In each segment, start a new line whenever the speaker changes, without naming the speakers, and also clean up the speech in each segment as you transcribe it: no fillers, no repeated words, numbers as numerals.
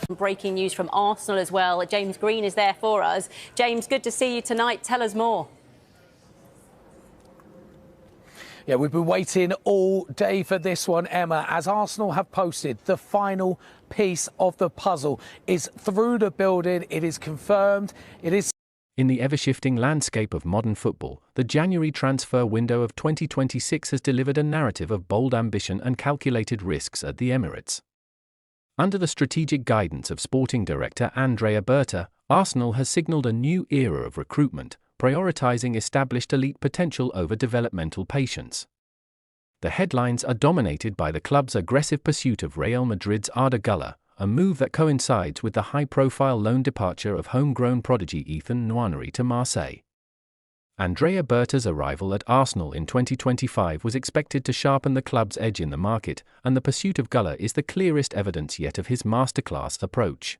Breaking news from Arsenal as well. James Green is there for us. James, good to see you tonight. Tell us more.
Yeah, we've been waiting all day for this one, Emma, as Arsenal have posted the final piece of the puzzle is through the building. It is confirmed. It is.
In the ever-shifting landscape of modern football, the January transfer window of 2026 has delivered a narrative of bold ambition and calculated risks at the Emirates. Under the strategic guidance of Sporting Director Andrea Berta, Arsenal has signalled a new era of recruitment, prioritising established elite potential over developmental patience. The headlines are dominated by the club's aggressive pursuit of Real Madrid's Arda Guler, a move that coincides with the high-profile loan departure of homegrown prodigy Ethan Nwaneri to Marseille. Andrea Berta's arrival at Arsenal in 2025 was expected to sharpen the club's edge in the market, and the pursuit of Guler is the clearest evidence yet of his masterclass approach.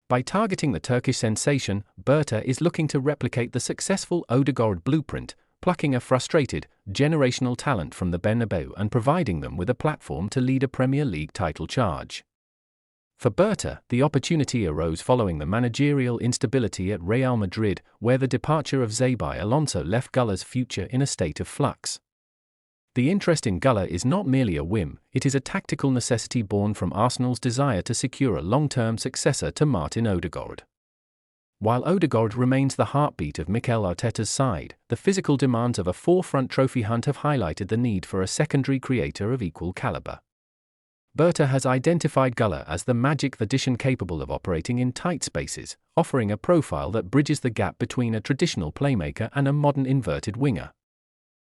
By targeting the Turkish sensation, Berta is looking to replicate the successful Odegaard Blueprint, plucking a frustrated, generational talent from the Bernabéu and providing them with a platform to lead a Premier League title charge. For Berta, the opportunity arose following the managerial instability at Real Madrid, where the departure of Xabi Alonso left Guler's future in a state of flux. The interest in Guler is not merely a whim, it is a tactical necessity born from Arsenal's desire to secure a long-term successor to Martin Odegaard. While Odegaard remains the heartbeat of Mikel Arteta's side, the physical demands of a forefront trophy hunt have highlighted the need for a secondary creator of equal caliber. Berta has identified Guler as the magic addition capable of operating in tight spaces, offering a profile that bridges the gap between a traditional playmaker and a modern inverted winger.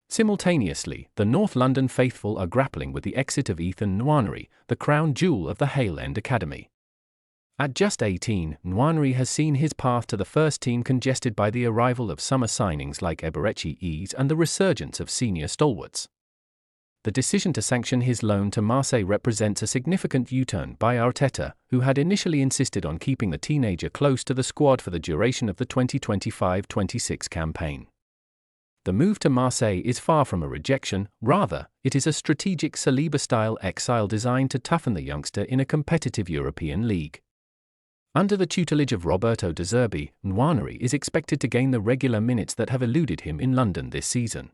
Simultaneously, the North London faithful are grappling with the exit of Ethan Nwaneri, the crown jewel of the Hale End academy. At just 18, Nwaneri has seen his path to the first team congested by the arrival of summer signings like Emirates and the resurgence of senior stalwarts. The decision to sanction his loan to Marseille represents a significant U-turn by Arteta, who had initially insisted on keeping the teenager close to the squad for the duration of the 2025-26 campaign. The move to Marseille is far from a rejection, rather, it is a strategic Saliba-style exile designed to toughen the youngster in a competitive European league. Under the tutelage of Roberto De Zerbi, Nwaneri is expected to gain the regular minutes that have eluded him in London this season.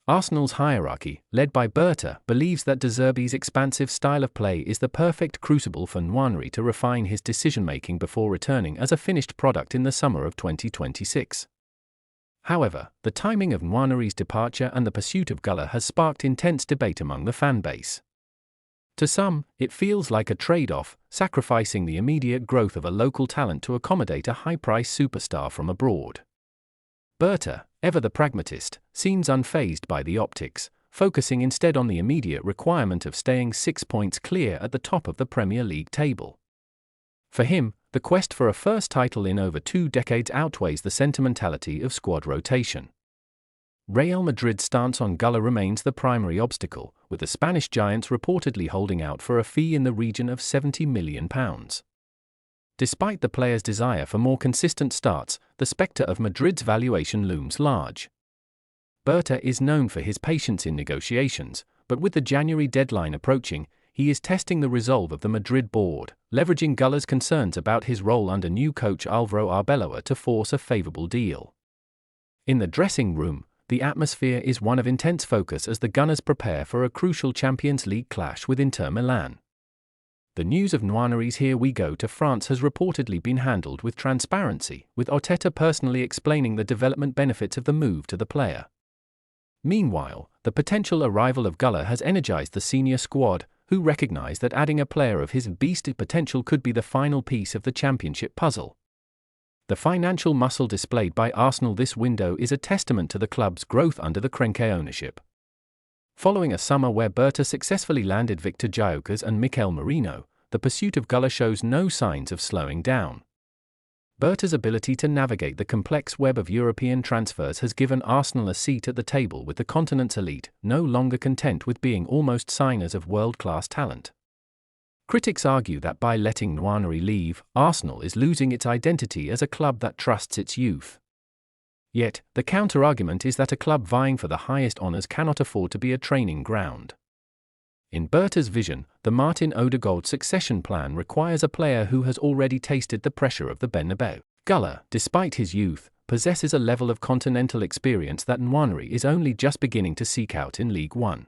Arsenal's hierarchy, led by Berta, believes that De Zerbi's expansive style of play is the perfect crucible for Nwaneri to refine his decision-making before returning as a finished product in the summer of 2026. However, the timing of Nwaneri's departure and the pursuit of Guler has sparked intense debate among the fan base. To some, it feels like a trade-off, sacrificing the immediate growth of a local talent to accommodate a high-priced superstar from abroad. Berta, ever the pragmatist, seems unfazed by the optics, focusing instead on the immediate requirement of staying 6 points clear at the top of the Premier League table. For him, the quest for a first title in over 2 decades outweighs the sentimentality of squad rotation. Real Madrid's stance on Guler remains the primary obstacle, with the Spanish giants reportedly holding out for a fee in the region of £70 million. Despite the player's desire for more consistent starts, the spectre of Madrid's valuation looms large. Berta is known for his patience in negotiations, but with the January deadline approaching, he is testing the resolve of the Madrid board, leveraging Guler's concerns about his role under new coach Alvaro Arbeloa to force a favourable deal. In the dressing room, the atmosphere is one of intense focus as the Gunners prepare for a crucial Champions League clash with Inter Milan. The news of Nwaneri's "Here we go" to France has reportedly been handled with transparency, with Arteta personally explaining the development benefits of the move to the player. Meanwhile, the potential arrival of Guler has energized the senior squad, who recognize that adding a player of his beastly potential could be the final piece of the championship puzzle. The financial muscle displayed by Arsenal this window is a testament to the club's growth under the Kroenke ownership. Following a summer where Berta successfully landed Victor Gyökeres and Mikel Merino, the pursuit of Guler shows no signs of slowing down. Berta's ability to navigate the complex web of European transfers has given Arsenal a seat at the table with the continent's elite, no longer content with being almost signers of world-class talent. Critics argue that by letting Nwaneri leave, Arsenal is losing its identity as a club that trusts its youth. Yet, the counter-argument is that a club vying for the highest honours cannot afford to be a training ground. In Berta's vision, the Martin Odegaard succession plan requires a player who has already tasted the pressure of the Bernabéu. Guler, despite his youth, possesses a level of continental experience that Nwaneri is only just beginning to seek out in League One.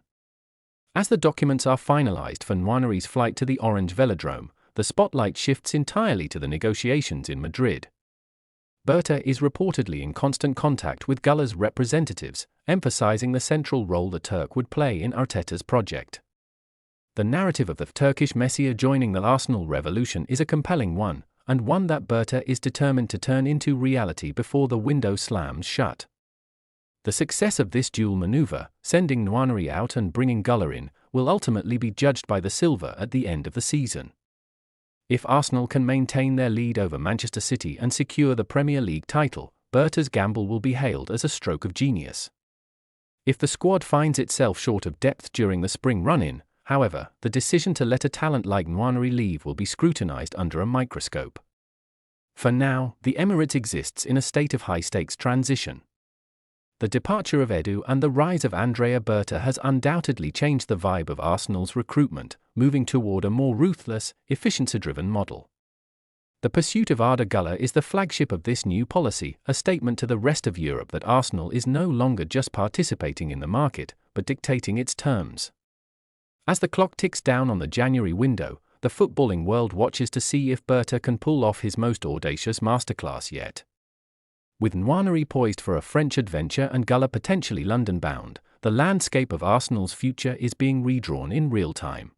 As the documents are finalized for Nwaneri's flight to the Orange Velodrome, the spotlight shifts entirely to the negotiations in Madrid. Berta is reportedly in constant contact with Guler's representatives, emphasizing the central role the Turk would play in Arteta's project. The narrative of the Turkish Messi joining the Arsenal revolution is a compelling one, and one that Berta is determined to turn into reality before the window slams shut. The success of this dual maneuver, sending Nwaneri out and bringing Guler in, will ultimately be judged by the silver at the end of the season. If Arsenal can maintain their lead over Manchester City and secure the Premier League title, Berta's gamble will be hailed as a stroke of genius. If the squad finds itself short of depth during the spring run-in, however, the decision to let a talent like Nwaneri leave will be scrutinized under a microscope. For now, the Emirates exists in a state of high-stakes transition. The departure of Edu and the rise of Andrea Berta has undoubtedly changed the vibe of Arsenal's recruitment, moving toward a more ruthless, efficiency-driven model. The pursuit of Arda Guler is the flagship of this new policy, a statement to the rest of Europe that Arsenal is no longer just participating in the market, but dictating its terms. As the clock ticks down on the January window, the footballing world watches to see if Berta can pull off his most audacious masterclass yet. With Nwaneri poised for a French adventure and Guler potentially London-bound, the landscape of Arsenal's future is being redrawn in real time.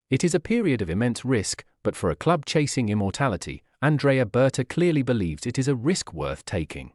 It is a period of immense risk, but for a club chasing immortality, Andrea Berta clearly believes it is a risk worth taking.